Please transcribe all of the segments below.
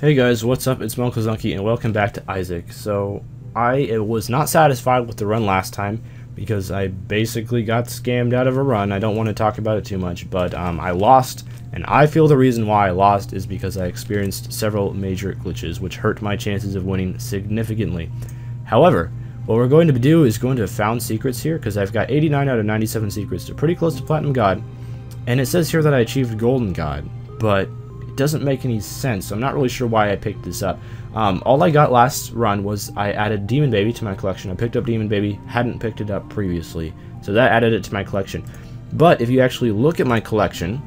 Hey guys, what's up? It's Melkozunky and welcome back to Isaac. So, I was not satisfied with the run last time because I basically got scammed out of a run. I don't want to talk about it too much, but I lost, and I feel the reason why I lost is because I experienced several major glitches, which hurt my chances of winning significantly. However, what we're going to do is going to found secrets here, because I've got 89 out of 97 secrets, so pretty close to Platinum God, and it says here that I achieved Golden God, but doesn't make any sense, so I'm not really sure why I picked this up. All I got last run was I added Demon Baby to my collection. I picked up Demon Baby, hadn't picked it up previously, so that added it to my collection. But if you actually look at my collection,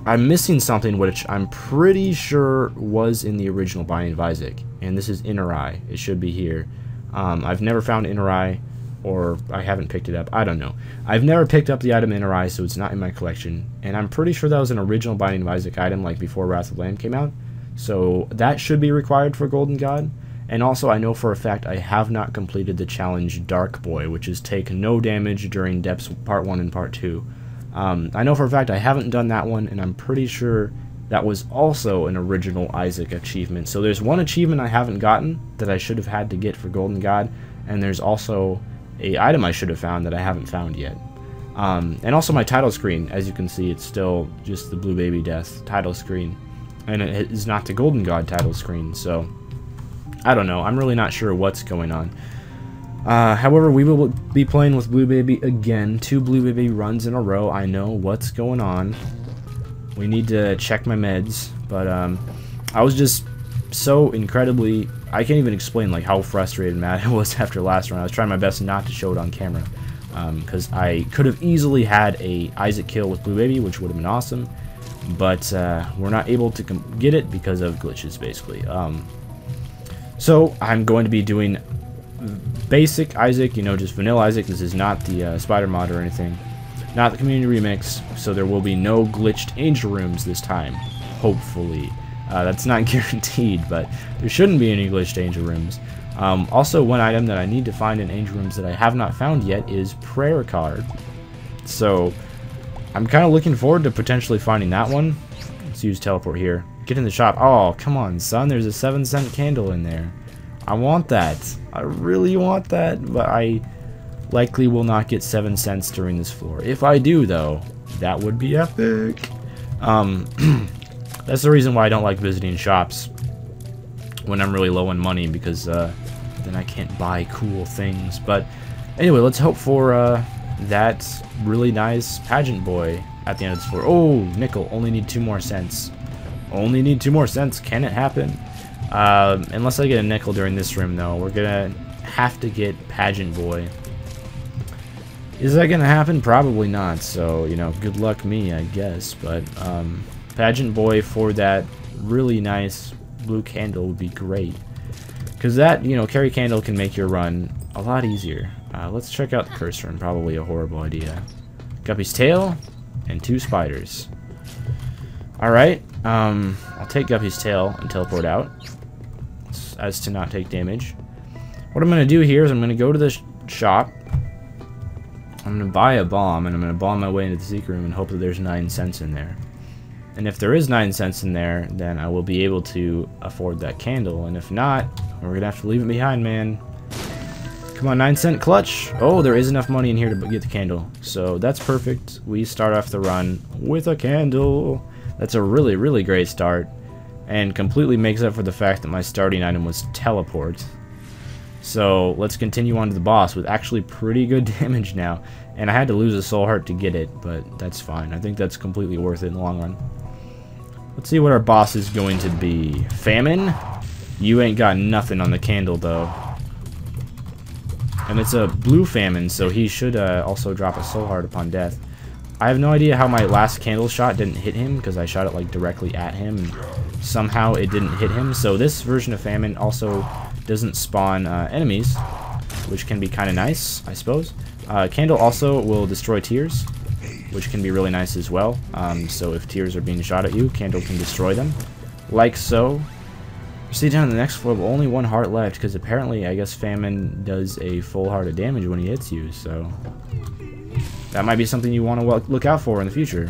I'm missing something which I'm pretty sure was in the original Binding of Isaac, and this is Inner Eye. It should be here. I've never found Inner Eye, or I haven't picked it up. I don't know. I've never picked up the item Inner Eye, so it's not in my collection. And I'm pretty sure that was an original Binding of Isaac item, like before Wrath of the Lamb came out. So that should be required for Golden God. And also, I know for a fact I have not completed the challenge Dark Boy, which is take no damage during Depths Part 1 and Part 2. I know for a fact I haven't done that one, and I'm pretty sure that was also an original Isaac achievement. So there's one achievement I haven't gotten that I should have had to get for Golden God, and there's also a item I should have found that I haven't found yet. And also my title screen, as you can see, it's still just the Blue Baby Death title screen, and it is not the Golden God title screen, so I don't know. I'm really not sure what's going on. However, we will be playing with Blue Baby again. 2 Blue Baby runs in a row. I know what's going on. We need to check my meds, but I was just so incredibly, I can't even explain like how frustrated and mad I was after last run. I was trying my best not to show it on camera, because I could have easily had a Isaac kill with Blue Baby, which would have been awesome, but we're not able to get it because of glitches, basically. So I'm going to be doing basic Isaac, you know, just vanilla Isaac. This is not the spider mod or anything, not the community remix, so there will be no glitched angel rooms this time, hopefully. That's not guaranteed, but there shouldn't be any glitched angel rooms. Also, one item that I need to find in angel rooms that I have not found yet is prayer card. So I'm kind of looking forward to potentially finding that one. Let's use teleport here. Get in the shop. Oh, come on, son. There's a 7-cent candle in there. I want that. I really want that, but I likely will not get 7 cents during this floor. If I do, though, that would be epic. That's the reason why I don't like visiting shops when I'm really low on money, because then I can't buy cool things. But anyway, let's hope for that really nice pageant boy at the end of this floor. Oh, nickel. Only need 2 more cents. Only need 2 more cents. Can it happen? Unless I get a nickel during this room, though, we're gonna have to get pageant boy. Is that gonna happen? Probably not. So, you know, good luck me, I guess. But pageant boy for that really nice blue candle would be great, because that, you know, carry candle can make your run a lot easier. Let's check out the cursor, and probably a horrible idea. Guppy's tail and 2 spiders. Alright, I'll take Guppy's tail and teleport out as to not take damage. What I'm going to do here is I'm going to go to the shop. I'm going to buy a bomb, and I'm going to bomb my way into the secret room and hope that there's 9 cents in there. And if there is 9 cents in there, then I will be able to afford that candle. And if not, we're going to have to leave it behind, man. Come on, 9-cent clutch. Oh, there is enough money in here to get the candle. So that's perfect. We start off the run with a candle. That's a really, really great start. And completely makes up for the fact that my starting item was teleport. So let's continue on to the boss with actually pretty good damage now. And I had to lose a soul heart to get it, but that's fine. I think that's completely worth it in the long run. Let's see what our boss is going to be. Famine? You ain't got nothing on the candle, though. And it's a blue famine, so he should also drop a soul heart upon death. I have no idea how my last candle shot didn't hit him, because I shot it like directly at him, and somehow it didn't hit him. So this version of famine also doesn't spawn enemies, which can be kind of nice, I suppose. Candle also will destroy tears, which can be really nice as well. So if tears are being shot at you, Candle can destroy them, like so. See down on the next floor, but only 1 heart left, because apparently, I guess Famine does a full heart of damage when he hits you, so that might be something you want to look out for in the future.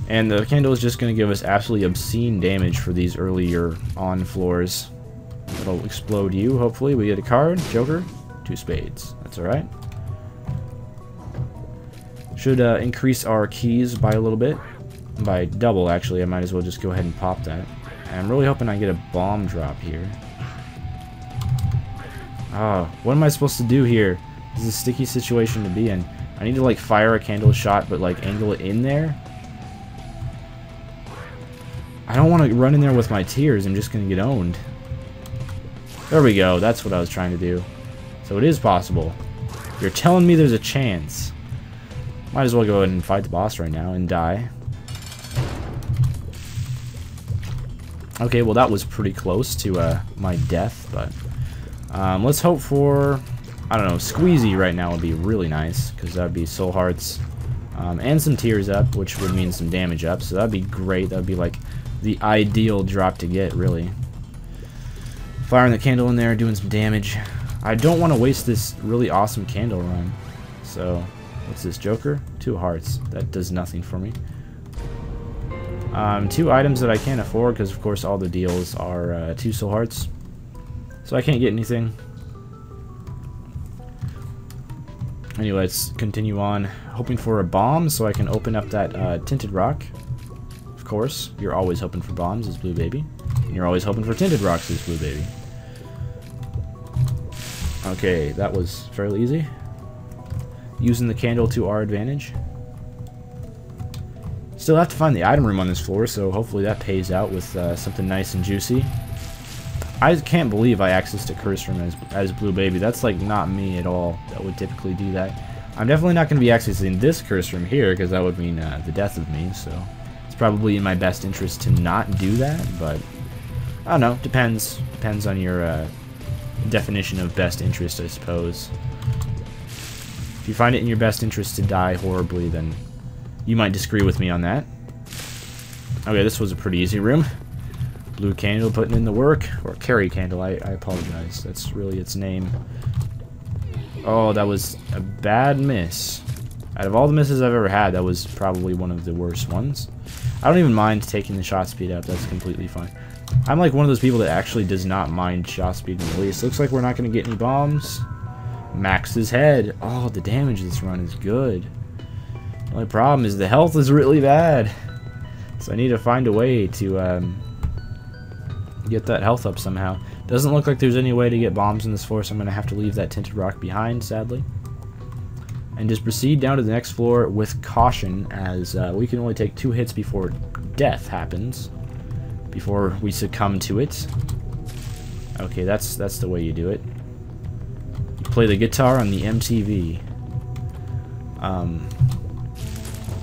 And the candle is just going to give us absolutely obscene damage for these earlier on floors. It'll explode you, hopefully. We get a card, Joker, 2 spades. That's alright. Should increase our keys by a little bit. By double, actually. I might as well just go ahead and pop that. And I'm really hoping I get a bomb drop here. Oh, what am I supposed to do here? This is a sticky situation to be in. I need to, like, fire a candle shot, but, like, angle it in there. I don't want to run in there with my tears. I'm just going to get owned. There we go. That's what I was trying to do. So it is possible. You're telling me there's a chance. Might as well go ahead and fight the boss right now and die. Okay, well that was pretty close to my death, but let's hope for, I don't know, Squeezy right now would be really nice, because that would be soul hearts and some tears up, which would mean some damage up, so that would be great. That would be like the ideal drop to get, really. Firing the candle in there, doing some damage. I don't want to waste this really awesome candle run. So, what's this, Joker? 2 hearts. That does nothing for me. 2 items that I can't afford, because of course all the deals are 2 soul hearts. So I can't get anything. Anyway, let's continue on. Hoping for a bomb so I can open up that tinted rock. Of course, you're always hoping for bombs as Blue Baby. And you're always hoping for tinted rocks as Blue Baby. Okay, that was fairly easy. Using the candle to our advantage. Still have to find the item room on this floor, so hopefully that pays out with something nice and juicy. I can't believe I accessed a curse room as Blue Baby. That's like not me at all that would typically do that. I'm definitely not going to be accessing this curse room here, because that would mean the death of me, so it's probably in my best interest to not do that, but I don't know, depends on your definition of best interest, I suppose. If you find it in your best interest to die horribly, then you might disagree with me on that. Okay, this was a pretty easy room. Blue candle putting in the work, or carry candle, I apologize, that's really its name. Oh, that was a bad miss. Out of all the misses I've ever had, that was probably one of the worst ones. I don't even mind taking the shot speed up, that's completely fine. I'm like one of those people that actually does not mind shot speed in the least. Looks like we're not going to get any bombs. Max's head. Oh, the damage this run is good. The only problem is the health is really bad. So I need to find a way to get that health up somehow. Doesn't look like there's any way to get bombs in this floor, so I'm going to have to leave that tinted rock behind, sadly. And just proceed down to the next floor with caution, as we can only take 2 hits before death happens. Before we succumb to it. Okay, that's the way you do it. You play the guitar on the MTV.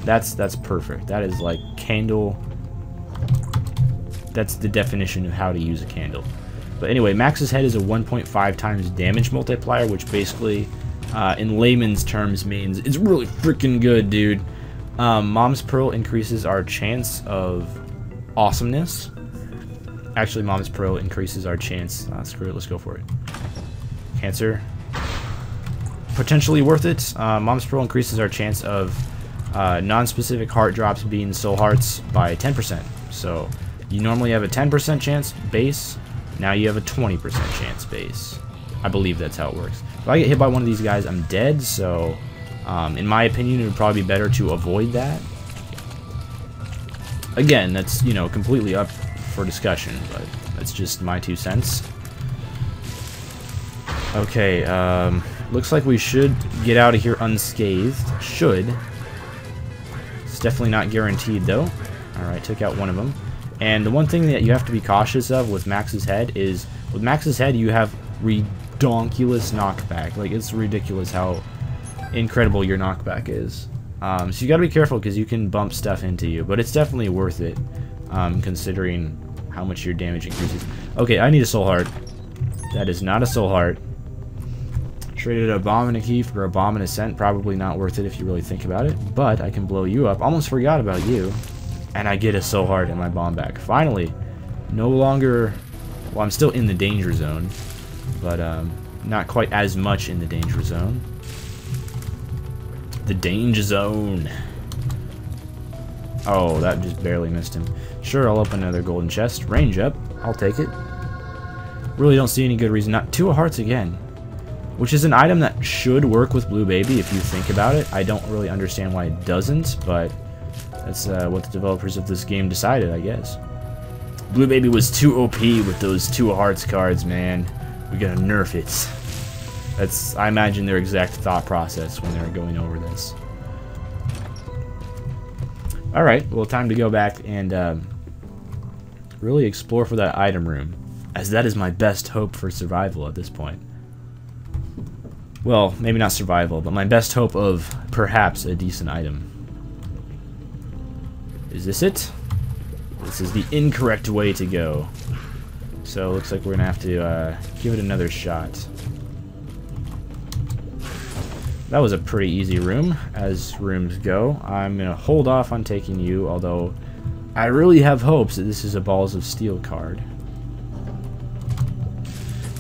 That's perfect. That is like candle. That's the definition of how to use a candle. But anyway, Max's head is a 1.5 times damage multiplier, which basically, in layman's terms, means it's really freaking good, dude. Mom's Pearl increases our chance of awesomeness. Actually, Mom's Pearl increases our chance. Screw it, let's go for it. Cancer. Potentially worth it. Mom's Pearl increases our chance of non-specific heart drops being soul hearts by 10%. So, you normally have a 10% chance base. Now you have a 20% chance base. I believe that's how it works. If I get hit by one of these guys, I'm dead. So, in my opinion, it would probably be better to avoid that. Again, that's, you know, completely up for discussion, but that's just my 2 cents. Okay, looks like we should get out of here unscathed. Should. It's definitely not guaranteed, though. Alright, took out one of them. And the one thing that you have to be cautious of with Max's head is, with Max's head, you have redonkulous knockback. Like, it's ridiculous how incredible your knockback is. So you gotta be careful, because you can bump stuff into you, but it's definitely worth it, considering how much your damage increases. Okay, I need a soul heart. That is not a soul heart. Traded a bomb and a key for a bomb and a scent. Probably not worth it if you really think about it, but I can blow you up. Almost forgot about you. And I get a soul heart and my bomb back. Finally, no longer... Well, I'm still in the danger zone, but not quite as much in the danger zone. The danger zone. Oh, that just barely missed him. Sure, I'll open another golden chest. Range up. I'll take it. Really don't see any good reason not. 2 of hearts again. Which is an item that should work with Blue Baby if you think about it. I don't really understand why it doesn't, but that's what the developers of this game decided, I guess. Blue Baby was too OP with those 2 of hearts cards, man. We gotta nerf it. That's, I imagine, their exact thought process when they were going over this. Alright, well, time to go back and really explore for that item room, as that is my best hope for survival at this point. Well, maybe not survival, but my best hope of perhaps a decent item. Is this it? This is the incorrect way to go. So, looks like we're gonna have to give it another shot. That was a pretty easy room, as rooms go. I'm going to hold off on taking you, although I really have hopes that this is a Balls of Steel card.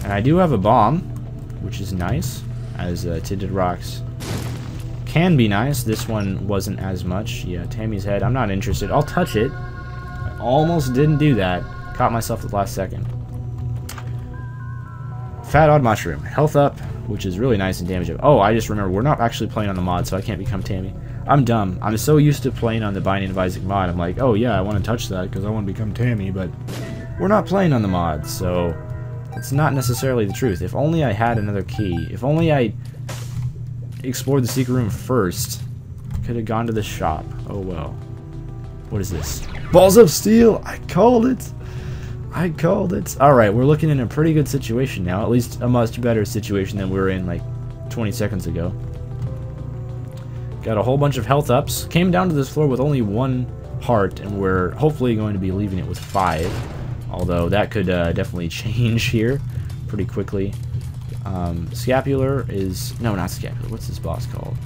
And I do have a bomb, which is nice, as Tinted Rocks can be nice. This one wasn't as much. Yeah, Tammy's head, I'm not interested. I'll touch it. I almost didn't do that. Caught myself at the last second. Fat Odd Mushroom. Health up, which is really nice, and damage up. Oh, I just remember, we're not actually playing on the mod, so I can't become Tammy. I'm dumb. I'm so used to playing on the Binding of Isaac mod. I'm like, oh yeah, I want to touch that because I want to become Tammy, but we're not playing on the mod, so it's not necessarily the truth. If only I had another key. If only I explored the secret room first. Could have gone to the shop. Oh well. What is this? Balls of Steel! I called it! I called it. Alright, we're looking in a pretty good situation now. At least a much better situation than we were in like 20 seconds ago. Got a whole bunch of health ups. Came down to this floor with only 1 heart, and we're hopefully going to be leaving it with 5. Although that could definitely change here pretty quickly. Scapular is... No, not Scapular. What's this boss called?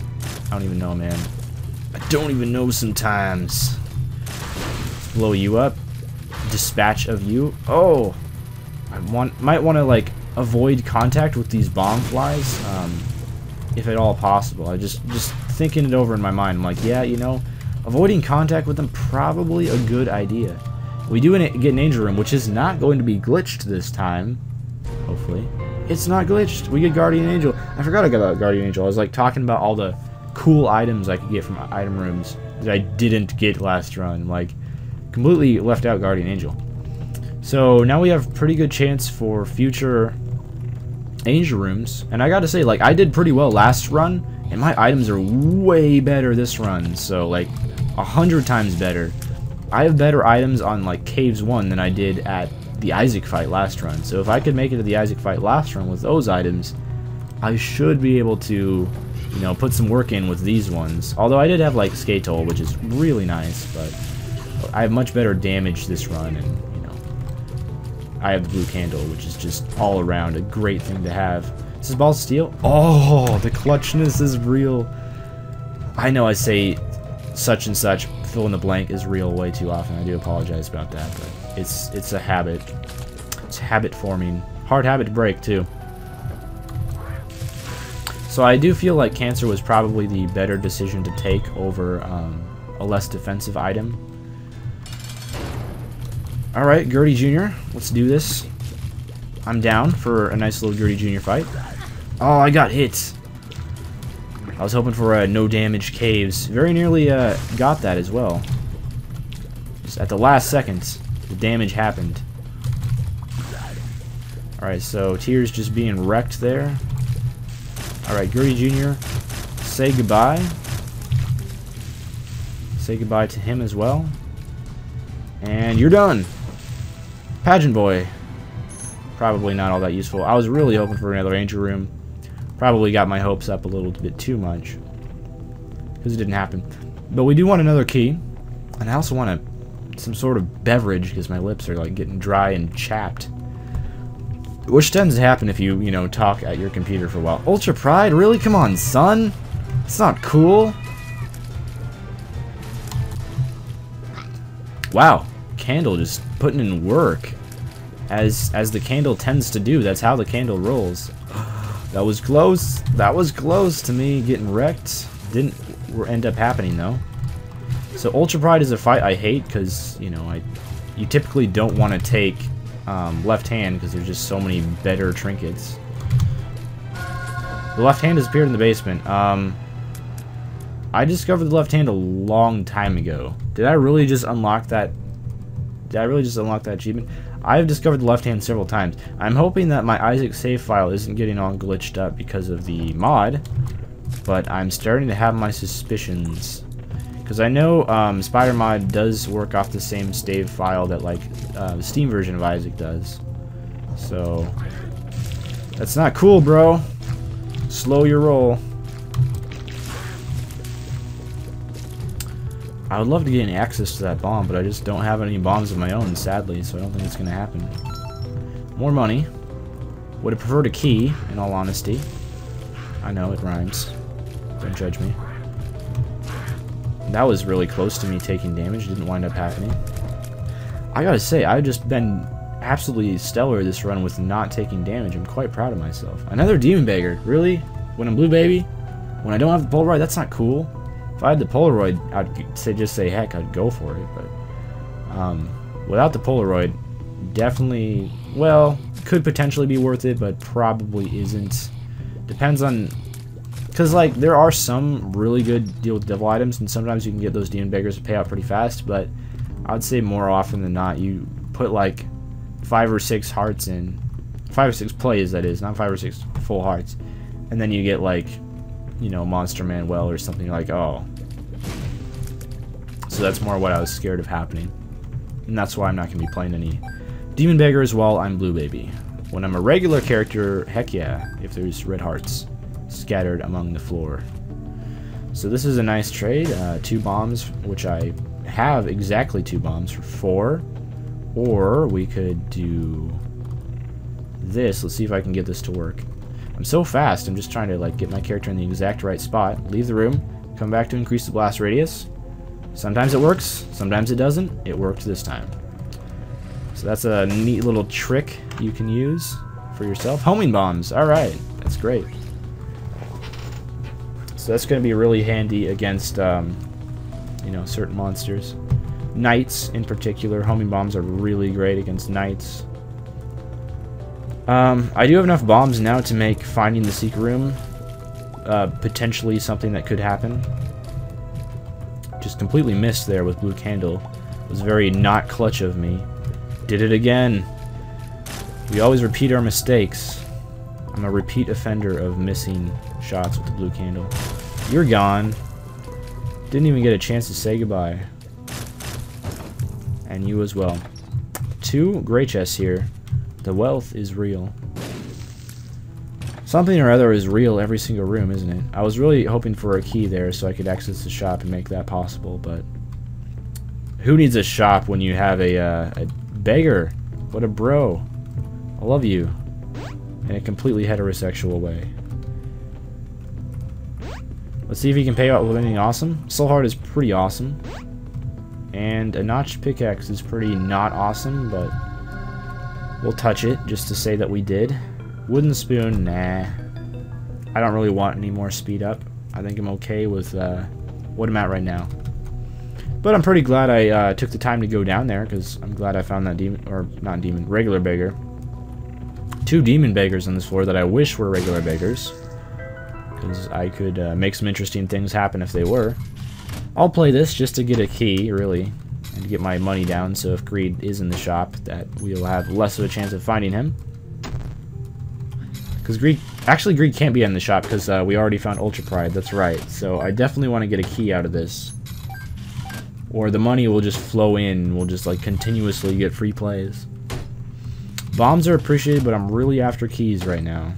I don't even know, man. I don't even know sometimes. Let's blow you up. Dispatch of you. Oh, I might want to like avoid contact with these bomb flies, if at all possible. I just thinking it over in my mind. I'm like, yeah, you know, avoiding contact with them probably a good idea. We do get an angel room, which is not going to be glitched this time. Hopefully, it's not glitched. We get Guardian Angel. I forgot about Guardian Angel. I was like talking about all the cool items I could get from item rooms that I didn't get last run. Like, completely left out Guardian Angel. So now we have pretty good chance for future angel rooms. And I gotta say, like, I did pretty well last run, and my items are way better this run. So like 100 times better. I have better items on like Caves 1 than I did at the Isaac fight last run. So if I could make it to the Isaac fight last run with those items, I should be able to, you know, put some work in with these ones. Although I did have like Skate Hole, which is really nice, but I have much better damage this run, and, you know, I have the blue candle, which is just all around a great thing to have. This is Balls of Steel. Oh, the clutchness is real. I know I say such and such, fill in the blank, is real way too often. I do apologize about that, but it's a habit. It's habit forming. Hard habit to break, too. So I do feel like Cancer was probably the better decision to take over a less defensive item. Alright, Gertie Jr., let's do this. I'm down for a nice little Gertie Jr. fight. Oh, I got hit. I was hoping for no damage caves. Very nearly got that as well. Just at the last second, the damage happened. Alright, so Tears just being wrecked there. Alright, Gertie Jr., say goodbye. Say goodbye to him as well. And you're done. Pageant Boy. Probably not all that useful. I was really hoping for another angel room. Probably got my hopes up a little bit too much, because it didn't happen. But we do want another key. And I also want some sort of beverage, because my lips are like getting dry and chapped. Which tends to happen if you know, talk at your computer for a while. Ultra Pride? Really? Come on, son. It's not cool. Wow. Candle just putting in work. As the candle tends to do. That's how the candle rolls. That was close. That was close to me getting wrecked. Didn't end up happening though. So Ultra Pride is a fight I hate because, you know, you typically don't want to take left hand because there's just so many better trinkets. The left hand has appeared in the basement. I discovered the left hand a long time ago. Did I really just unlock that? Did I really just unlock that achievement? I've discovered the left hand several times. I'm hoping that my Isaac save file isn't getting all glitched up because of the mod, but I'm starting to have my suspicions. Because I know Spider Mod does work off the same save file that like the Steam version of Isaac does. So that's not cool, bro. Slow your roll. I would love to gain access to that bomb, but I just don't have any bombs of my own, sadly, so I don't think it's going to happen. More money. Would have preferred a key, in all honesty. I know, it rhymes. Don't judge me. That was really close to me taking damage. Didn't wind up happening. I gotta say, I've just been absolutely stellar this run with not taking damage. I'm quite proud of myself. Another Demon Beggar. Really? When I'm Blue Baby? When I don't have the Polaroid? That's not cool. If I had the Polaroid, I'd just say, heck, I'd go for it. But without the Polaroid, definitely, well, could potentially be worth it, but probably isn't. Depends on, because like there are some really good deal with devil items, and sometimes you can get those Demon Beggars to pay out pretty fast. But I would say more often than not, you put like 5 or 6 hearts in, 5 or 6 plays, that is, not 5 or 6 full hearts, and then you get like, you know, Monster Manuel or something like, oh. So that's more what I was scared of happening. And that's why I'm not going to be playing any Demon Beggars while I'm Blue Baby. When I'm a regular character, heck yeah, if there's red hearts scattered among the floor. So this is a nice trade. 2 bombs, which I have exactly 2 bombs for 4. Or we could do this. Let's see if I can get this to work. I'm so fast, I'm just trying to like get my character in the exact right spot. Leave the room, come back to increase the blast radius. Sometimes it works, sometimes it doesn't. It worked this time. So that's a neat little trick you can use for yourself. Homing bombs, alright, that's great. So that's going to be really handy against, you know, certain monsters. Knights in particular, homing bombs are really great against knights. I do have enough bombs now to make finding the secret room potentially something that could happen. Just completely missed there with blue candle. It was very not clutch of me. Did it again. We always repeat our mistakes. I'm a repeat offender of missing shots with the blue candle. You're gone. Didn't even get a chance to say goodbye. And you as well. 2 gray chests here. The wealth is real. Something or other is real every single room, isn't it? I was really hoping for a key there so I could access the shop and make that possible, but who needs a shop when you have a beggar? What a bro. I love you. In a completely heterosexual way. Let's see if he can pay out with anything awesome. Soul Heart is pretty awesome. And a notched pickaxe is pretty not awesome, but we'll touch it just to say that we did. Wooden spoon, nah. I don't really want any more speed up. I think I'm okay with what I'm at right now. But I'm pretty glad I took the time to go down there, because I'm glad I found that demon, or not demon, regular beggar. 2 demon beggars on this floor that I wish were regular beggars, because I could make some interesting things happen if they were. I'll play this just to get a key, really, and to get my money down, so if Greed is in the shop, that we'll have less of a chance of finding him. Because Greed can't be in the shop, because we already found Ultra Pride, that's right. So I definitely want to get a key out of this. Or the money will just flow in, we'll just like continuously get free plays. Bombs are appreciated, but I'm really after keys right now.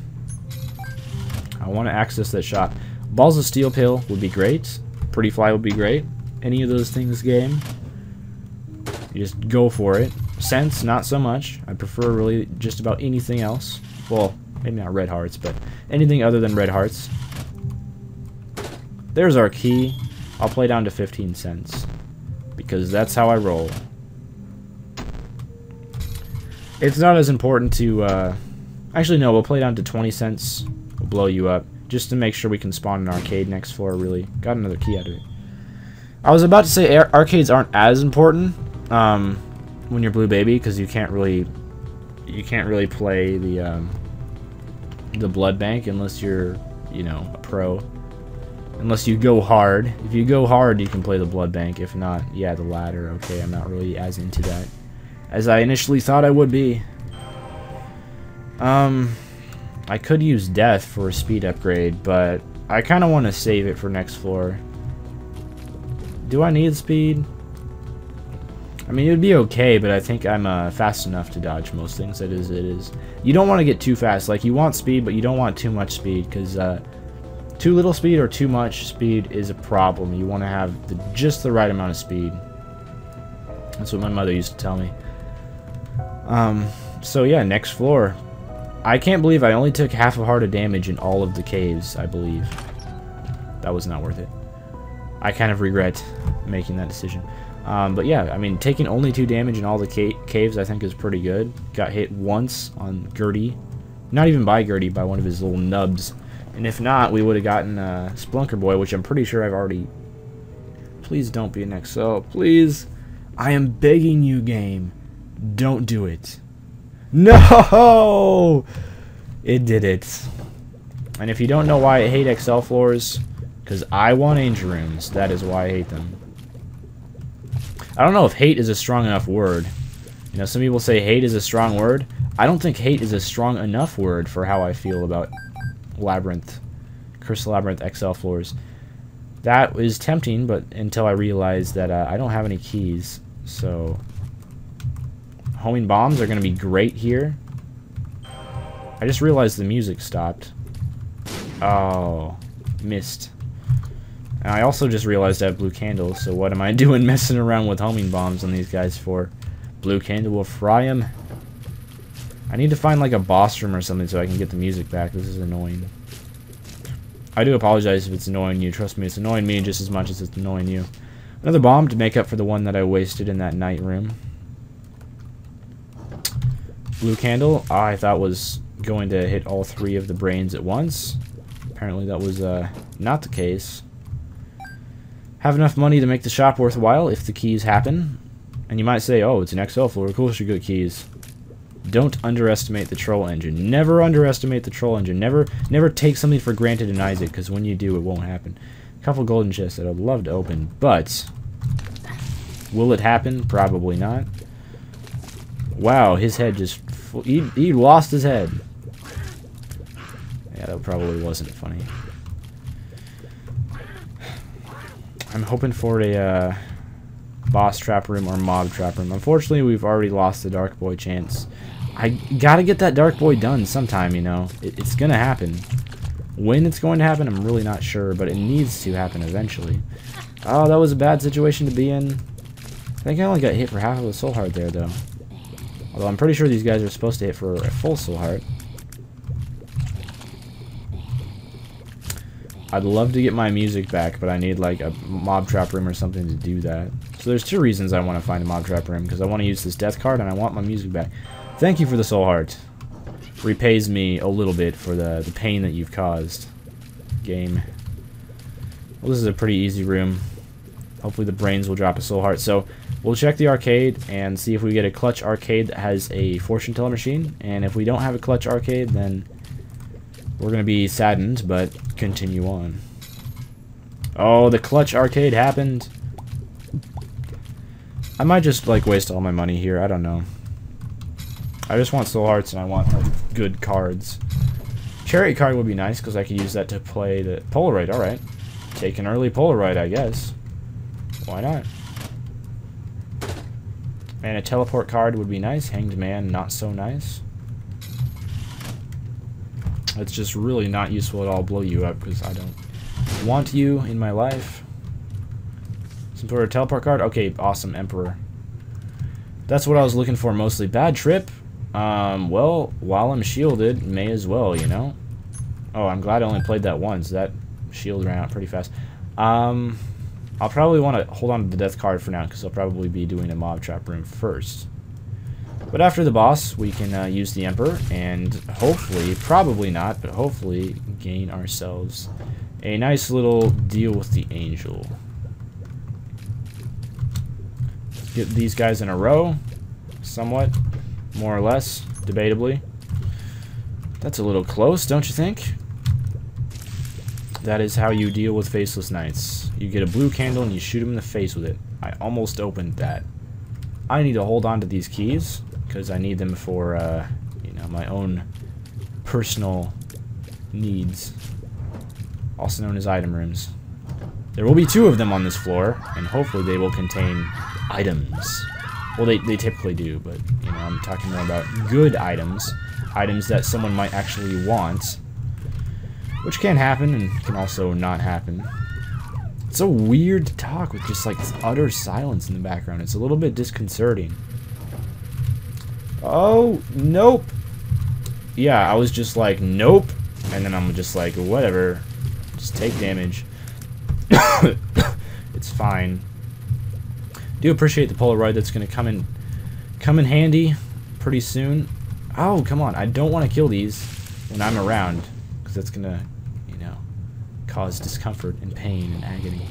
I want to access that shop. Balls of Steel Pill would be great. Pretty Fly would be great. Any of those things, game. You just go for it. Sense, not so much. I prefer really just about anything else. Well, maybe not red hearts, but anything other than red hearts. There's our key. I'll play down to 15 cents. Because that's how I roll. It's not as important to, actually no, we'll play down to 20 cents. We'll blow you up. Just to make sure we can spawn an arcade next floor, really. Got another key out of it. I was about to say arcades aren't as important when you're Blue Baby, because you can't really play the blood bank unless you're, you know, a pro. Unless you go hard. If you go hard, you can play the blood bank. If not, yeah, the ladder. Okay, I'm not really as into that as I initially thought I would be. I could use death for a speed upgrade, but I kind of want to save it for next floor. Do I need speed? I mean, it would be okay, but I think I'm fast enough to dodge most things. It is. You don't want to get too fast. Like, you want speed, but you don't want too much speed, because too little speed or too much speed is a problem. You want to have just the right amount of speed. That's what my mother used to tell me. So yeah, next floor. I can't believe I only took half a heart of damage in all of the caves, I believe. That was not worth it. I kind of regret making that decision. But yeah, I mean, taking only 2 damage in all the caves I think is pretty good. Got hit once on Gertie. Not even by Gertie, by one of his little nubs. And if not, we would have gotten Splunker Boy, which I'm pretty sure I've already... Please don't be an XL. Please. I am begging you, game. Don't do it. No! It did it. And if you don't know why I hate XL floors, because I want Angel Rooms. That is why I hate them. I don't know if hate is a strong enough word. You know, some people say hate is a strong word. I don't think hate is a strong enough word for how I feel about Labyrinth, Crystal Labyrinth XL floors. That is tempting, but until I realize that I don't have any keys. So, homing bombs are going to be great here. I just realized the music stopped. Oh, missed. And I also just realized I have blue candles, so what am I doing messing around with homing bombs on these guys for? Blue candle will fry them. I need to find like a boss room or something so I can get the music back. This is annoying. I do apologize if it's annoying you. Trust me, it's annoying me just as much as it's annoying you. Another bomb to make up for the one that I wasted in that night room. Blue candle, I thought was going to hit all 3 of the brains at once. Apparently that was not the case. Have enough money to make the shop worthwhile if the keys happen. And you might say, oh, it's an XL floor, of course you get keys. Don't underestimate the troll engine. Never underestimate the troll engine. Never take something for granted in Isaac, because when you do, it won't happen. A couple golden chests that I'd love to open, but will it happen? Probably not. Wow, his head just... He lost his head. Yeah, that probably wasn't funny. I'm hoping for a boss trap room or mob trap room. Unfortunately, we've already lost the Dark Boy chance. I gotta get that Dark Boy done sometime, you know. It's gonna happen. When it's going to happen, I'm really not sure, but it needs to happen eventually. Oh, that was a bad situation to be in. I think I only got hit for half of a soul heart there, though. Although I'm pretty sure these guys are supposed to hit for a full soul heart. I'd love to get my music back, but I need like a mob trap room or something to do that. So there's 2 reasons I want to find a mob trap room, because I want to use this death card and I want my music back. Thank you for the soul heart. Repays me a little bit for the pain that you've caused. Game. Well, this is a pretty easy room. Hopefully the brains will drop a soul heart. So we'll check the arcade and see if we get a clutch arcade that has a fortune teller machine. And if we don't have a clutch arcade, then we're going to be saddened, but continue on. Oh, the clutch arcade happened. I might just like waste all my money here. I don't know. I just want soul hearts and I want like good cards. Chariot card would be nice because I could use that to play the Polaroid. Alright. Take an early Polaroid, I guess. Why not? And a teleport card would be nice. Hanged Man, not so nice. It's just really not useful at all. Blow you up because I don't want you in my life. Some sort of teleport card. Okay, awesome. Emperor. That's what I was looking for mostly. Bad trip. Well, while I'm shielded, may as well, you know. Oh, I'm glad I only played that once. That shield ran out pretty fast. I'll probably want to hold on to the death card for now because I'll probably be doing a mob trap room first. But after the boss, we can use the Emperor and hopefully, probably not, but hopefully gain ourselves a nice little deal with the Angel. get these guys in a row. Somewhat. More or less. Debatably. That's a little close, don't you think? That is how you deal with Faceless Knights. You get a blue candle and you shoot him in the face with it. I almost opened that. I need to hold on to these keys because I need them for, you know, my own personal needs, also known as item rooms. There will be 2 of them on this floor, and hopefully they will contain items. Well, they typically do, but, you know, I'm talking more about good items. Items that someone might actually want. Which can happen, and can also not happen. It's so weird to talk with just, like, utter silence in the background. It's a little bit disconcerting. Oh, nope. Yeah, I was just like, nope. And then I'm just like, whatever. Just take damage. It's fine. Do appreciate the Polaroid. That's going to come in handy pretty soon. Oh, come on. I don't want to kill these when I'm around, because that's going to, you know, cause discomfort and pain and agony.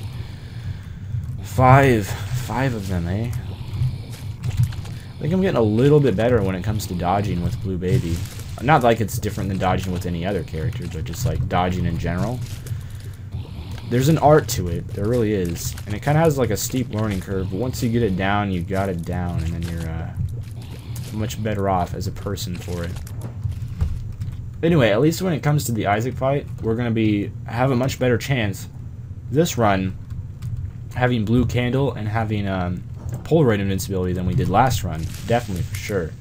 5 of them, eh? I think I'm getting a little bit better when it comes to dodging with Blue Baby. Not like it's different than dodging with any other character, but just like dodging in general. There's an art to it. There really is. And it kind of has like a steep learning curve, but once you get it down, you got it down, and then you're much better off as a person for it. Anyway, at least when it comes to the Isaac fight, we're going to have a much better chance this run having Blue Candle and having Polaroid invincibility than we did last run. Definitely, for sure.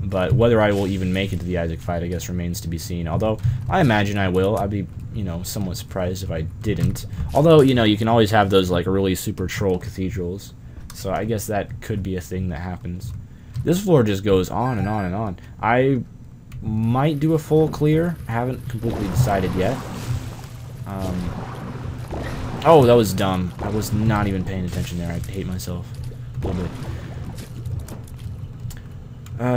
But whether I will even make it to the Isaac fight, I guess, remains to be seen. Although, I imagine I will. I'd be, you know, somewhat surprised if I didn't. Although, you know, you can always have those, like, really super troll cathedrals. So I guess that could be a thing that happens. This floor just goes on and on and on. I might do a full clear. I haven't completely decided yet. Oh, that was dumb. I was not even paying attention there. I hate myself a little bit.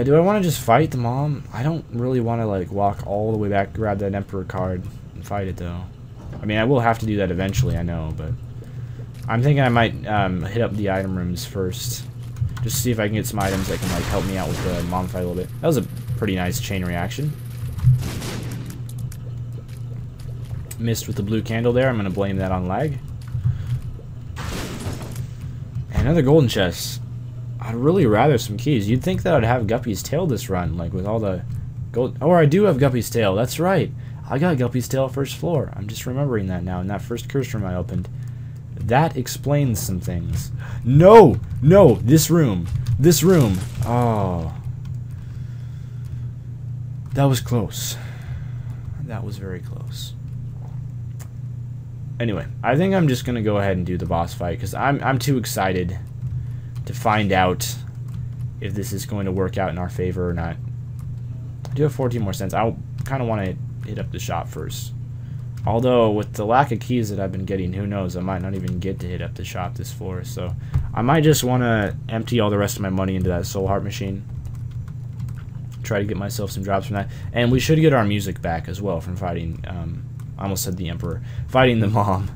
Do I want to just fight the mom? I don't really want to, like, walk all the way back, grab that Emperor card, and fight it, though. I mean, I will have to do that eventually, I know, but I'm thinking I might hit up the item rooms first. Just see if I can get some items that can, like, help me out with the mom fight a little bit. That was a pretty nice chain reaction. Missed with the blue candle there. I'm going to blame that on lag. And another golden chest. I'd really rather some keys. You'd think that I'd have Guppy's tail this run, like with all the gold. Oh, I do have Guppy's tail. That's right. I got Guppy's tail first floor. I'm just remembering that now in that first curse room I opened. That explains some things. No! No! This room. This room. Oh. That was close. That was very close. Anyway, I think I'm just going to go ahead and do the boss fight, because I'm too excited to find out if this is going to work out in our favor or not. I do have 14 more cents. I kind of want to hit up the shop first. Although, with the lack of keys that I've been getting, who knows, I might not even get to hit up the shop this floor. So, I might just want to empty all the rest of my money into that Soul Heart machine. Try to get myself some drops from that. And we should get our music back as well from fighting, I almost said the Emperor, fighting the mom.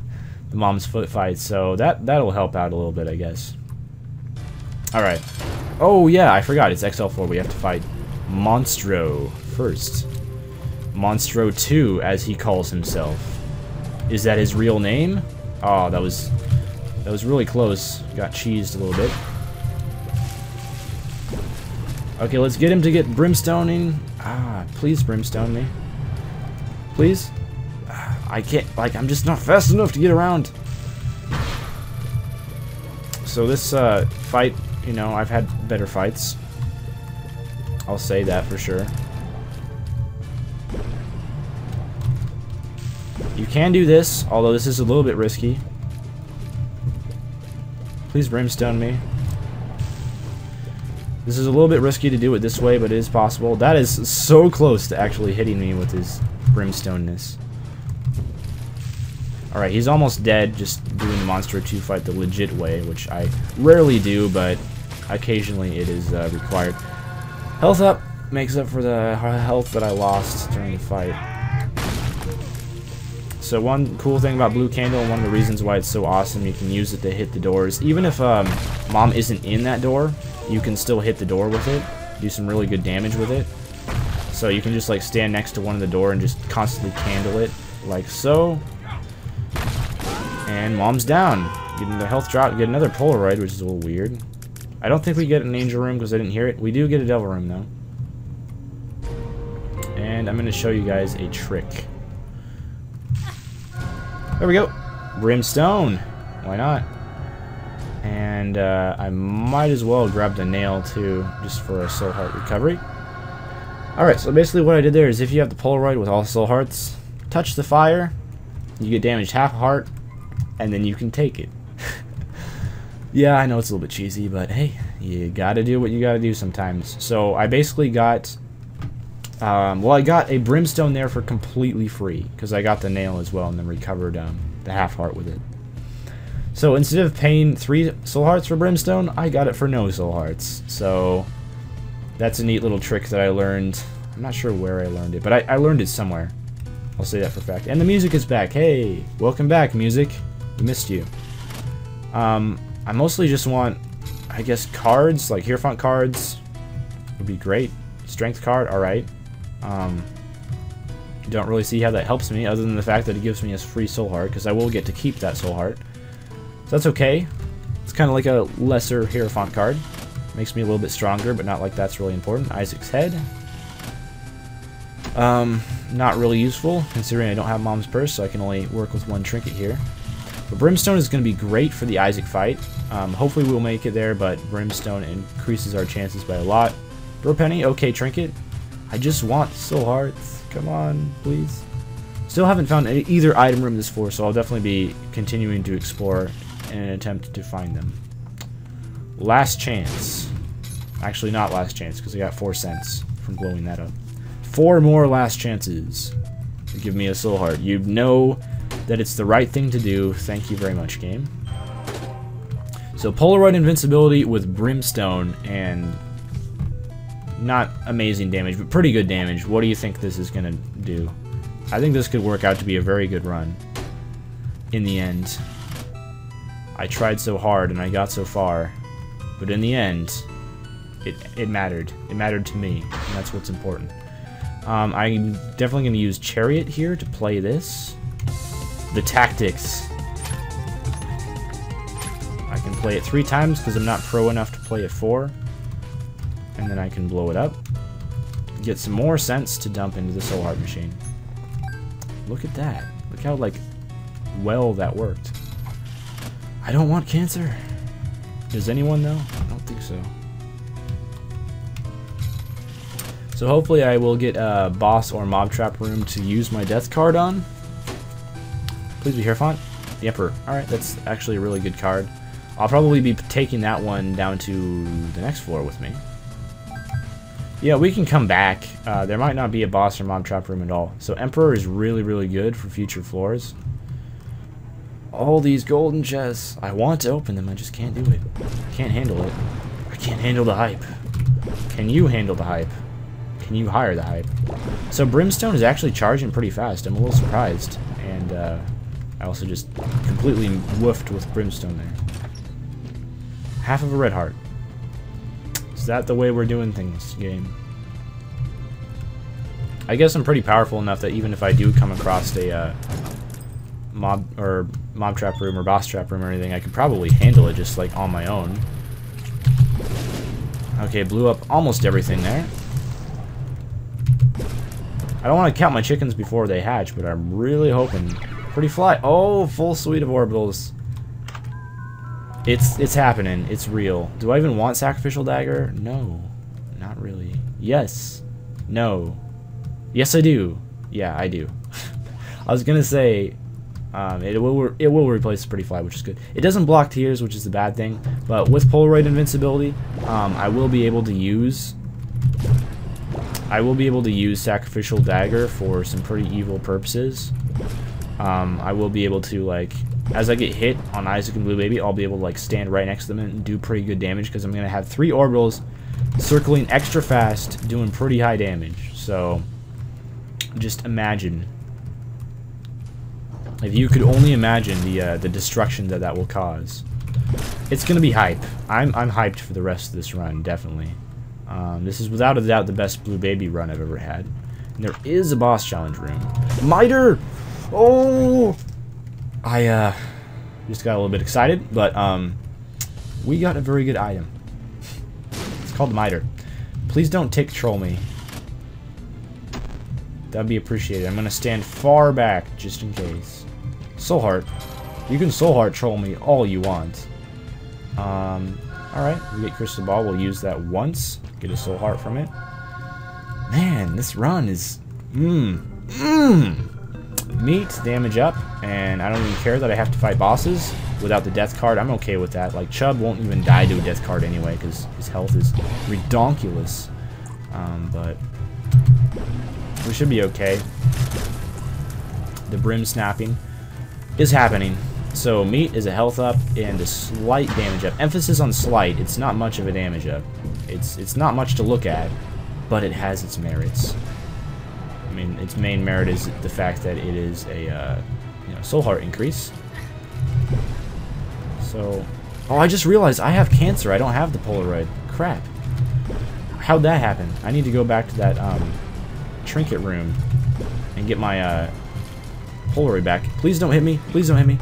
The mom's foot fight. So, that'll help out a little bit, I guess. Alright. Oh, yeah, I forgot. It's XL4. We have to fight Monstro first. Monstro 2, as he calls himself. Is that his real name? Oh, that was really close. Got cheesed a little bit. Okay, let's get him to get Brimstoning. Ah, please Brimstone me. Please? I can't, like, I'm just not fast enough to get around. So this fight, you know, I've had better fights. I'll say that for sure. You can do this, although this is a little bit risky. Please Brimstone me. This is a little bit risky to do it this way, but it is possible. That is so close to actually hitting me with his Brimstoneness. Alright, he's almost dead, just doing the Monster 2 fight the legit way, which I rarely do, but occasionally it is required. Health up makes up for the health that I lost during the fight. So one cool thing about Blue Candle, and one of the reasons why it's so awesome, you can use it to hit the doors. Even if Mom isn't in that door, you can still hit the door with it. Do some really good damage with it. So you can just like stand next to one of the door and just constantly candle it, like so. And Mom's down. Getting the health drop, get another Polaroid, which is a little weird. I don't think we get an angel room because I didn't hear it. We do get a devil room though. And I'm going to show you guys a trick. There we go. Brimstone. Why not? And I might as well grab the nail too, just for a soul heart recovery. Alright, so basically what I did there is if you have the Polaroid with all soul hearts, touch the fire, you get damaged half a heart, and then you can take it. Yeah, I know it's a little bit cheesy, but hey, you gotta do what you gotta do sometimes. So I basically got, well, I got a Brimstone there for completely free, because I got the nail as well, and then recovered the half heart with it. So instead of paying 3 soul hearts for Brimstone, I got it for no soul hearts. So that's a neat little trick that I learned. I'm not sure where I learned it, but I learned it somewhere. I'll say that for a fact. And the music is back. Hey, welcome back, music. We missed you. I mostly just want, I guess, cards, like Hierophant cards would be great. Strength card, alright. Don't really see how that helps me, other than the fact that it gives me a free soul heart, because I will get to keep that soul heart. So that's okay. It's kind of like a lesser Hierophant card. Makes me a little bit stronger, but not like that's really important. Isaac's head. Not really useful, considering I don't have Mom's purse, so I can only work with one trinket here. But Brimstone is going to be great for the Isaac fight. Hopefully we'll make it there, but Brimstone increases our chances by a lot. Bro Penny, okay, trinket. I just want soul hearts. Come on, please. Still haven't found either item room this floor, so I'll definitely be continuing to explore in an attempt to find them. Last chance. Actually, not last chance, because I got 4 cents from blowing that up. 4 more last chances to give me a soul heart. You know that it's the right thing to do. Thank you very much, game. So Polaroid invincibility with Brimstone and not amazing damage, but pretty good damage. What do you think this is going to do? I think this could work out to be a very good run in the end. I tried so hard and I got so far, but in the end, it mattered. It mattered to me, and that's what's important. I'm definitely going to use Chariot here to play this. The tactics. I can play it 3 times because I'm not pro enough to play it 4. And then I can blow it up. Get some more cents to dump into the soul heart machine. Look at that. Look how, like, well that worked. I don't want cancer. Does anyone though? I don't think so. So hopefully I will get a boss or mob trap room to use my death card on. Please be Hierophant. The Emperor. Alright, that's actually a really good card. I'll probably be taking that one down to the next floor with me. Yeah, we can come back. There might not be a boss or mob trap room at all. So Emperor is really, really good for future floors. All these golden chests. I want to open them, I just can't do it. Can't handle it. I can't handle the hype. Can you handle the hype? Can you hire the hype? So Brimstone is actually charging pretty fast. I'm a little surprised. And I also just completely woofed with Brimstone there. Half of a red heart. Is that the way we're doing things, game? I guess I'm pretty powerful enough that even if I do come across a mob trap room or boss trap room or anything, I could probably handle it just like on my own. Okay, blew up almost everything there. I don't want to count my chickens before they hatch, but I'm really hoping. Pretty fly. Oh, full suite of orbitals. It's happening. It's real. Do I even want Sacrificial Dagger? No. Not really. Yes. No. Yes, I do. Yeah, I do. I was gonna say it will replace Pretty Fly, which is good. It doesn't block tears, which is the bad thing. But with Polaroid invincibility, I will be able to use Sacrificial Dagger for some pretty evil purposes. I will be able to, like, as I get hit on Isaac and Blue Baby, I'll be able to, like, stand right next to them and do pretty good damage because I'm going to have 3 orbitals circling extra fast, doing pretty high damage. So, just imagine. If you could only imagine the destruction that that will cause. It's gonna be hype. I'm hyped for the rest of this run, definitely. This is without a doubt the best Blue Baby run I've ever had. And there is a boss challenge room. Miter! Oh! I just got a little bit excited, but we got a very good item. It's called the Miter. Please don't tick troll me. That'd be appreciated. I'm gonna stand far back just in case. Soul Heart. You can Soul Heart troll me all you want. Alright, we get Crystal Ball. We'll use that once. Get a Soul Heart from it. Man, this run is... Meat, damage up, and I don't even care that I have to fight bosses without the death card. I'm okay with that. Like, Chubb won't even die to a death card anyway, because his health is redonkulous. But we should be okay. The Brim snapping is happening. So Meat is a health up and a slight damage up. Emphasis on slight. It's not much of a damage up. It's not much to look at, but it has its merits. I mean, its main merit is the fact that it is a Soul Heart increase. So, oh, I just realized I have cancer. I don't have the Polaroid. Crap. How'd that happen? I need to go back to that trinket room and get my Polaroid back. Please don't hit me. Please don't hit me.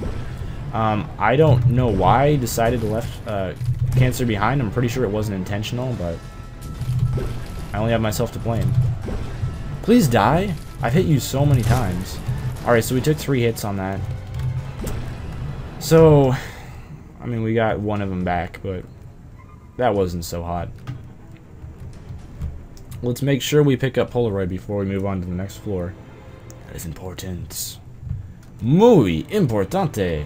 I don't know why I decided to left cancer behind. I'm pretty sure it wasn't intentional, but I only have myself to blame. Please die. I've hit you so many times. Alright, so we took 3 hits on that. So, I mean, we got one of them back, but that wasn't so hot. Let's make sure we pick up Polaroid before we move on to the next floor. That is important. Muy importante.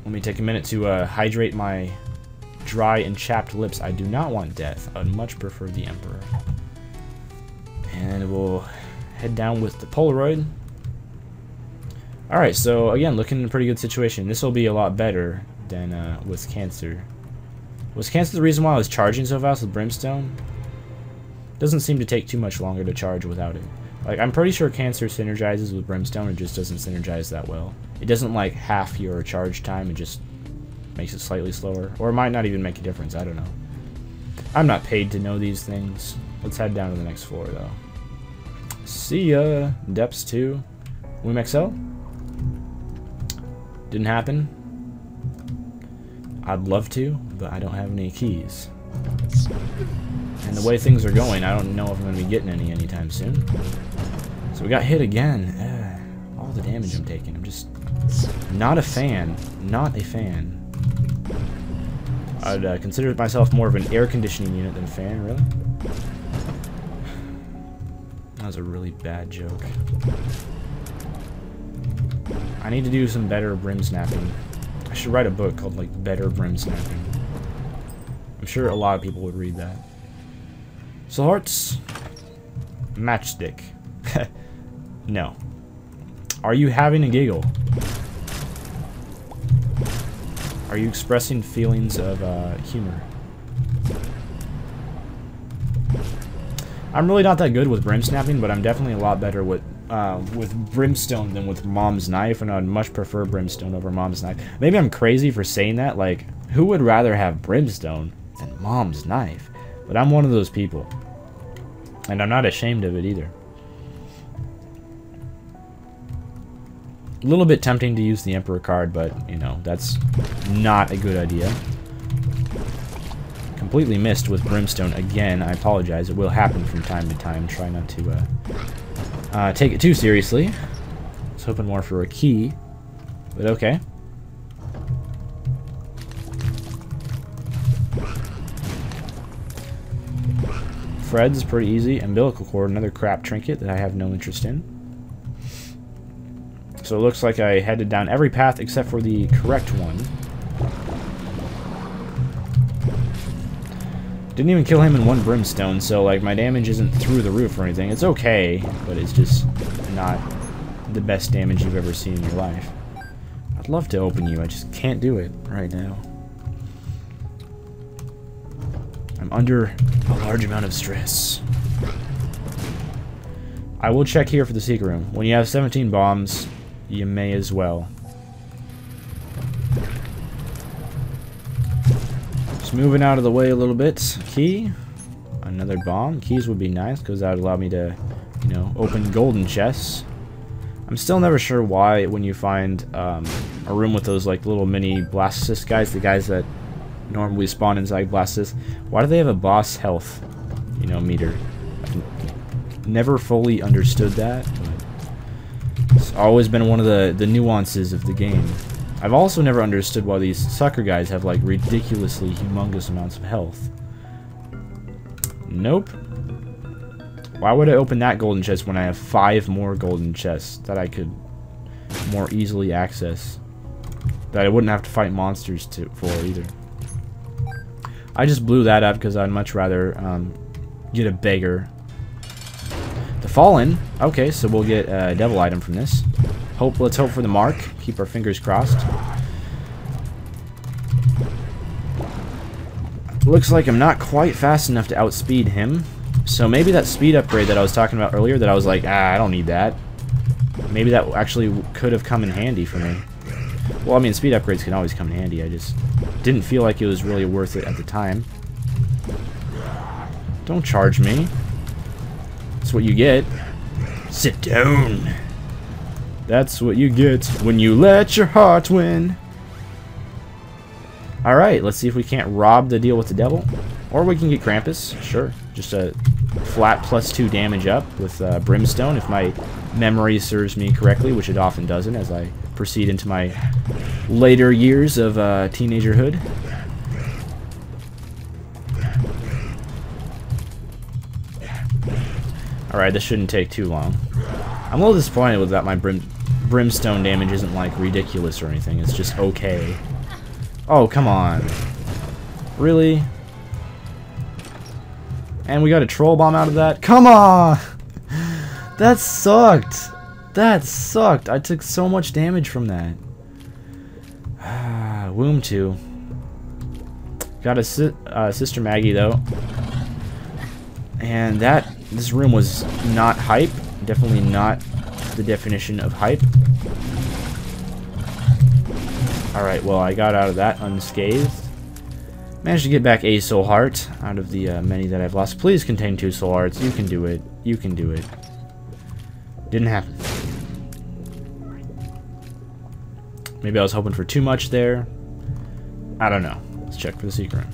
Let me take a minute to hydrate my dry and chapped lips. I do not want death. I would much prefer the Emperor. And we'll head down with the Polaroid. Alright, so again, looking in a pretty good situation. This will be a lot better than with Cancer. Was Cancer the reason why I was charging so fast with Brimstone? Doesn't seem to take too much longer to charge without it. Like, I'm pretty sure Cancer synergizes with Brimstone, it just doesn't synergize that well. It doesn't like half your charge time, it just makes it slightly slower. Or it might not even make a difference, I don't know. I'm not paid to know these things. Let's head down to the next floor, though. See ya! Depths 2. Wim XL? Didn't happen. I'd love to, but I don't have any keys. And the way things are going, I don't know if I'm going to be getting any anytime soon. So we got hit again. All the damage I'm taking. I'm just not a fan. Not a fan. I'd consider myself more of an air conditioning unit than a fan, really. That was a really bad joke. I need to do some better brim snapping. I should write a book called, like, Better Brim Snapping. I'm sure a lot of people would read that. Soul Hearts. Matchstick. No. Are you having a giggle? Are you expressing feelings of humor? I'm really not that good with brim snapping, but I'm definitely a lot better with Brimstone than with Mom's Knife, and I'd much prefer Brimstone over Mom's Knife. Maybe I'm crazy for saying that, like, who would rather have Brimstone than Mom's Knife? But I'm one of those people. And I'm not ashamed of it either. A little bit tempting to use the Emperor card, but, you know, that's not a good idea. Completely missed with Brimstone again. I apologize. It will happen from time to time. Try not to take it too seriously. I was hoping more for a key, but okay. Fred's pretty easy. Umbilical cord, another crap trinket that I have no interest in. So it looks like I headed down every path except for the correct one. Didn't even kill him in one Brimstone, so like my damage isn't through the roof or anything. It's okay, but it's just not the best damage you've ever seen in your life. I'd love to open you, I just can't do it right now. I'm under a large amount of stress. I will check here for the secret room. When you have 17 bombs, you may as well. Just moving out of the way a little bit. Key. Another bomb. Keys would be nice because that would allow me to, you know, open golden chests. I'm still never sure why when you find a room with those like little mini blastocyst guys, the guys that normally spawn inside blastocysts, why do they have a boss health, you know, meter? I've never fully understood that, but it's always been one of the nuances of the game. I've also never understood why these sucker guys have like ridiculously humongous amounts of health. Nope. Why would I open that golden chest when I have 5 more golden chests that I could more easily access? That I wouldn't have to fight monsters for either. I just blew that up because I'd much rather get a beggar. The Fallen. Okay, so we'll get a devil item from this. Let's hope for the mark. Keep our fingers crossed. Looks like I'm not quite fast enough to outspeed him. So maybe that speed upgrade that I was talking about earlier that I was like, I don't need that. Maybe that actually could have come in handy for me. Well, I mean, speed upgrades can always come in handy. I just didn't feel like it was really worth it at the time. Don't charge me. That's what you get. Sit down. That's what you get when you let your heart win. Alright, let's see if we can't rob the deal with the devil. Or we can get Krampus. Sure. Just a flat +2 damage up with Brimstone, if my memory serves me correctly, which it often doesn't as I proceed into my later years of teenagerhood. Alright, this shouldn't take too long. I'm a little disappointed with that my Brimstone damage isn't like ridiculous or anything. It's just okay. Oh, come on. Really? And we got a troll bomb out of that? Come on! That sucked! That sucked! I took so much damage from that. Womb 2. Got a Sister Maggie, though. And this room was not hype. Definitely not the definition of hype. Alright, well, I got out of that unscathed. Managed to get back a soul heart out of the many that I've lost. Please contain 2 soul hearts. You can do it. You can do it. Didn't happen. Maybe I was hoping for too much there. I don't know. Let's check for the secret room.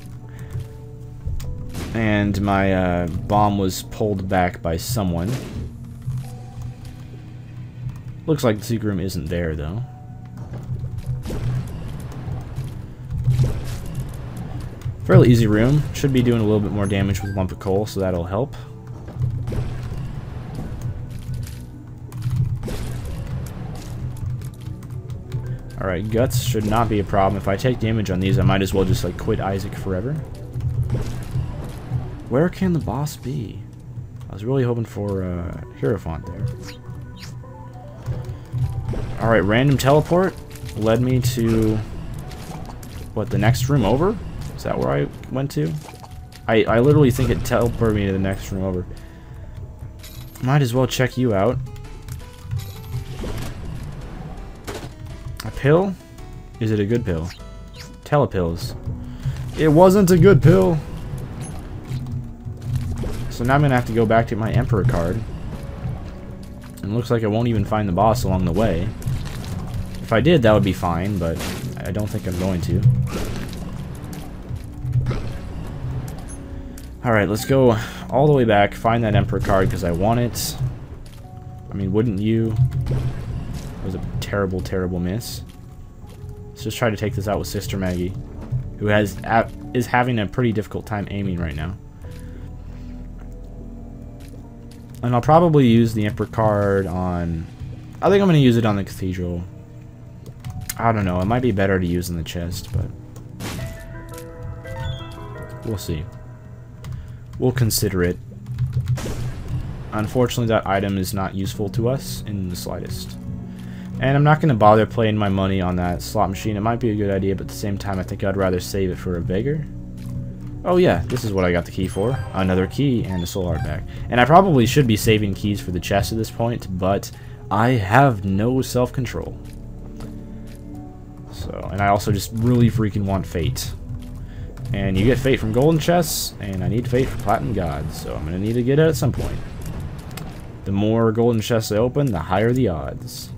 And my bomb was pulled back by someone. Looks like the secret room isn't there, though. Fairly easy room. Should be doing a little bit more damage with lump of coal, so that'll help. Alright, guts should not be a problem. If I take damage on these, I might as well just like quit Isaac forever. Where can the boss be? I was really hoping for Hierophant there. Alright, random teleport led me to what, the next room over? Is that where I went to? I literally think it teleported me to the next room over. Might as well check you out. A pill? Is it a good pill? Telepills. It wasn't a good pill. So now I'm going to have to go back to my Emperor card. And it looks like I won't even find the boss along the way. If I did, that would be fine, but I don't think I'm going to. Alright, let's go all the way back, find that Emperor card because I want it. I mean, wouldn't you? It was a terrible, terrible miss. Let's just try to take this out with Sister Maggie, who is having a pretty difficult time aiming right now. And I'll probably use the Emperor card on... I think I'm going to use it on the Cathedral. I don't know, it might be better to use in the chest, but... we'll see. We'll consider it. Unfortunately, that item is not useful to us in the slightest. And I'm not going to bother playing my money on that slot machine. It might be a good idea, but at the same time, I think I'd rather save it for a beggar. Oh yeah, this is what I got the key for. Another key and a soul heart back. And I probably should be saving keys for the chest at this point, but I have no self-control. So, and I also just really freaking want fate. And you get fate from golden chests, and I need fate for platinum gods, so I'm going to need to get it at some point. The more golden chests I open, the higher the odds.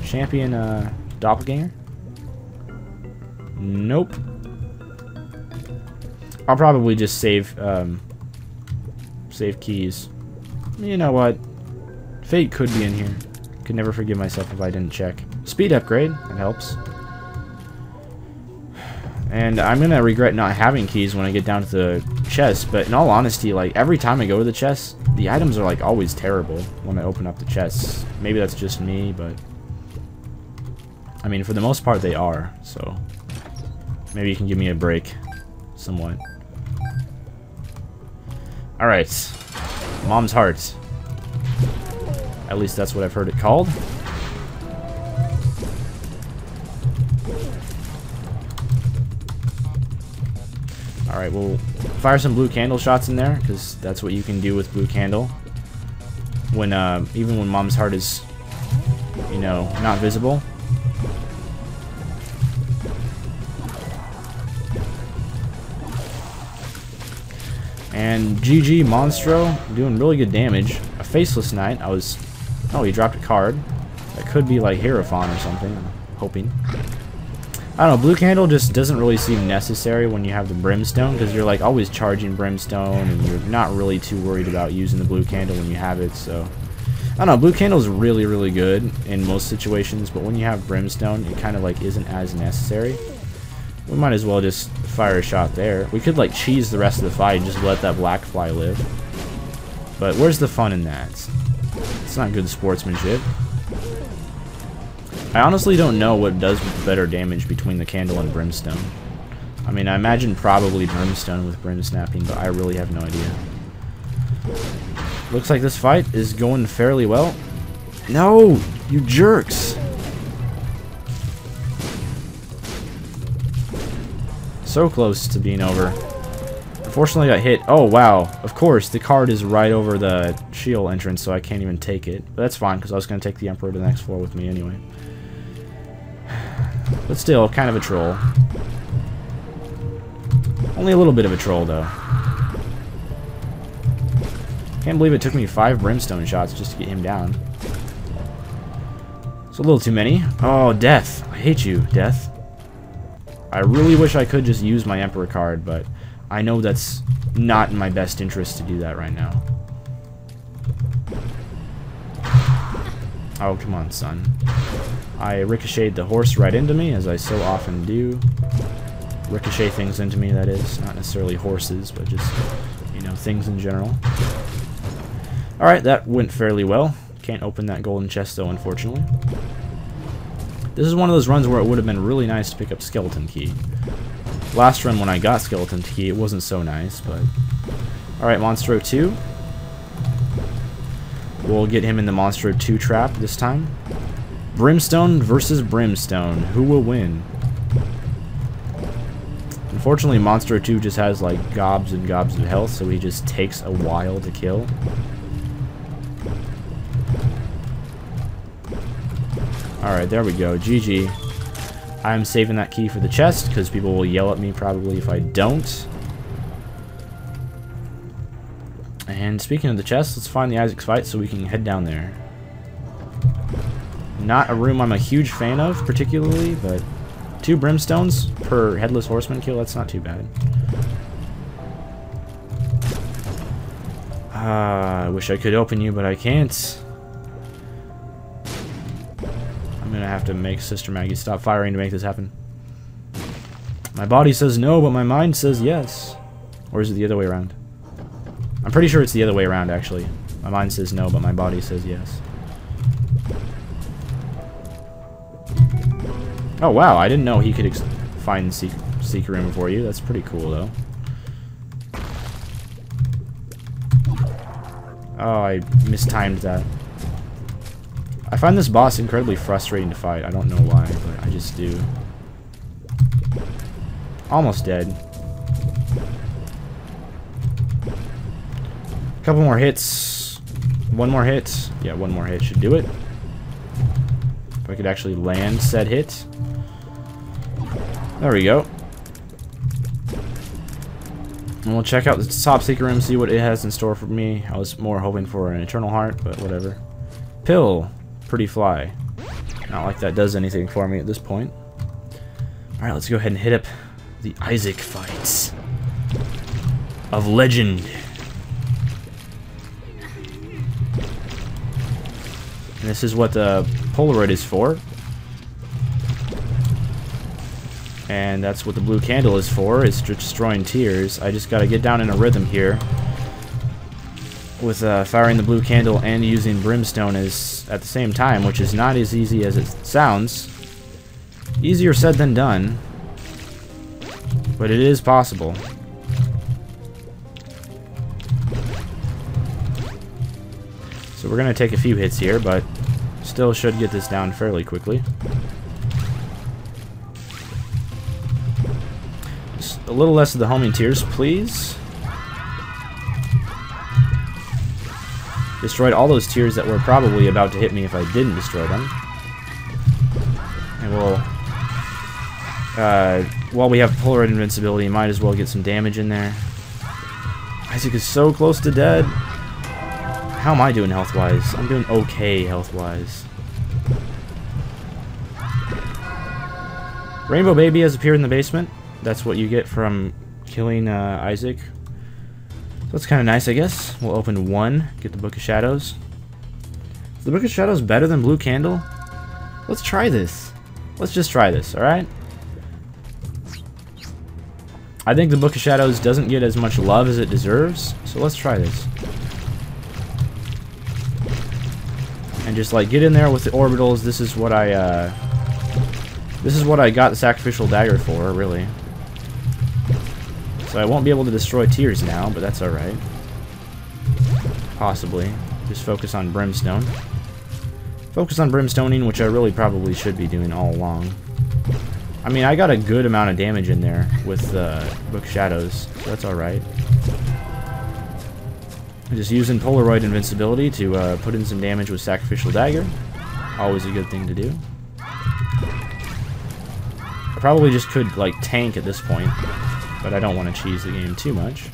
Champion doppelganger? Nope. I'll probably just save keys. You know what? Fate could be in here. Could never forgive myself if I didn't check. Speed upgrade, that helps. And I'm gonna regret not having keys when I get down to the chest, but in all honesty, like every time I go to the chest, the items are like always terrible when I open up the chests. Maybe that's just me, but I mean for the most part they are, so maybe you can give me a break somewhat. Alright. Mom's heart. At least that's what I've heard it called. Alright, we'll fire some blue candle shots in there, because that's what you can do with blue candle. When, even when Mom's heart is, you know, not visible. And GG Monstro, doing really good damage. A Faceless Knight, oh, he dropped a card. That could be like Hierophant or something, I'm hoping. I don't know, blue candle just doesn't really seem necessary when you have the Brimstone, because you're like always charging Brimstone, and you're not really too worried about using the blue candle when you have it, so... I don't know, blue candle is really, really good in most situations, but when you have Brimstone, it kind of like isn't as necessary. We might as well just fire a shot there. We could like cheese the rest of the fight and just let that black fly live. But where's the fun in that? It's not good sportsmanship. I honestly don't know what does better damage between the candle and Brimstone. I mean, I imagine probably Brimstone with Brim snapping, but I really have no idea. Looks like this fight is going fairly well. No! You jerks! So close to being over. Unfortunately, I got hit. Oh, wow. Of course, the card is right over the shield entrance, so I can't even take it. But that's fine, because I was going to take the Emperor to the next floor with me anyway. But still, kind of a troll. Only a little bit of a troll, though. Can't believe it took me 5 Brimstone shots just to get him down. It's a little too many. Oh, Death. I hate you, Death. I really wish I could just use my Emperor card, but I know that's not in my best interest to do that right now. Oh, come on, son. I ricocheted the horse right into me, as I so often do. Ricochet things into me, that is. Not necessarily horses, but just, you know, things in general. Alright, that went fairly well. Can't open that golden chest, though, unfortunately. This is one of those runs where it would have been really nice to pick up Skeleton Key. Last run when I got Skeleton Key, it wasn't so nice, but... Alright, Monstro 2. We'll get him in the Monstro 2 trap this time. Brimstone versus Brimstone. Who will win? Unfortunately, Monstro 2 just has like gobs and gobs of health, so he just takes a while to kill. Alright, there we go. GG. I'm saving that key for the chest, because people will yell at me probably if I don't. And speaking of the chest, let's find the Isaac's fight so we can head down there. Not a room I'm a huge fan of, particularly, but 2 Brimstones per Headless Horseman kill, that's not too bad. I wish I could open you, but I can't. I'm gonna have to make Sister Maggie stop firing to make this happen. My body says no, but my mind says yes. Or is it the other way around? I'm pretty sure it's the other way around, actually. My mind says no, but my body says yes. Oh, wow, I didn't know he could find Secret Room for you. That's pretty cool, though. Oh, I mistimed that. I find this boss incredibly frustrating to fight. I don't know why, but I just do. Almost dead. Couple more hits. One more hit. Yeah, one more hit should do it. If I could actually land said hit. There we go. And we'll check out the top secret room, see what it has in store for me. I was more hoping for an eternal heart, but whatever. Pill. Pretty fly. Not like that does anything for me at this point. Alright, let's go ahead and hit up the Isaac fights of legend. And this is what the Polaroid is for. And that's what the blue candle is for, is destroying tears. I just gotta get down in a rhythm here with firing the blue candle and using Brimstone as at the same time, which is not as easy as it sounds. Easier said than done, but it is possible. So we're gonna take a few hits here, but still should get this down fairly quickly. Just a little less of the homing tears, please. Destroyed all those tears that were probably about to hit me if I didn't destroy them. And we'll, while we have Polaroid invincibility, might as well get some damage in there. Isaac is so close to dead. How am I doing health-wise? I'm doing okay health-wise. Rainbow Baby has appeared in the basement. That's what you get from killing Isaac. So that's kind of nice, I guess. We'll open one, get the Book of Shadows. Is the Book of Shadows better than Blue Candle? Let's try this. Let's just try this, alright? I think the Book of Shadows doesn't get as much love as it deserves, so let's try this. And just like get in there with the orbitals. This is what I got the sacrificial dagger for, really. So I won't be able to destroy tears now, but that's alright. Possibly. Just focus on Brimstone. Focus on Brimstoning, which I really probably should be doing all along. I mean, I got a good amount of damage in there with Book of Shadows, so that's alright. Just using Polaroid invincibility to put in some damage with Sacrificial Dagger. Always a good thing to do. I probably just could, like, tank at this point, but I don't want to cheese the game too much.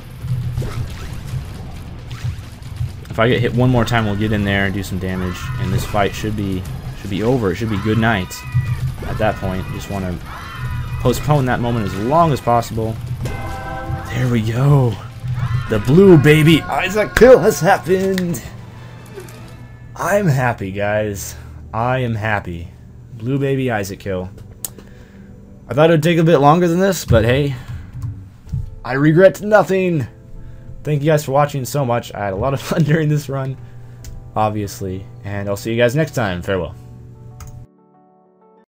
If I get hit one more time, we'll get in there and do some damage, and this fight should be over. It should be good night at that point. Just want to postpone that moment as long as possible. There we go. The blue baby Isaac kill has happened. I'm happy, guys. I am happy. Blue baby Isaac kill. I thought it would take a bit longer than this, but hey, I regret nothing. Thank you guys for watching so much. I had a lot of fun during this run, obviously, and I'll see you guys next time. Farewell.